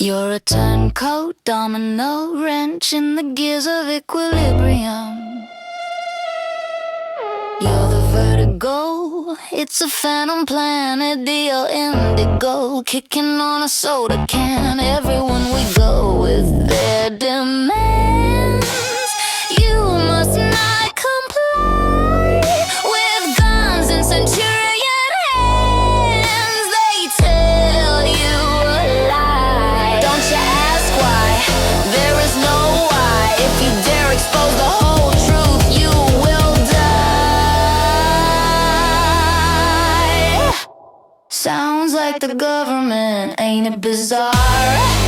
You're a turncoat, domino, wrench in the gears of equilibrium. You're the vertigo, it's a phantom planet, deal indigo, kicking on a soda can. Everyone we go with their demands. You must not comply with guns and centurion hands. They tell you a lie. Don't you ask why? There is no why. If you dare expose the whole truth, you will die. Sounds like the government, ain't it bizarre?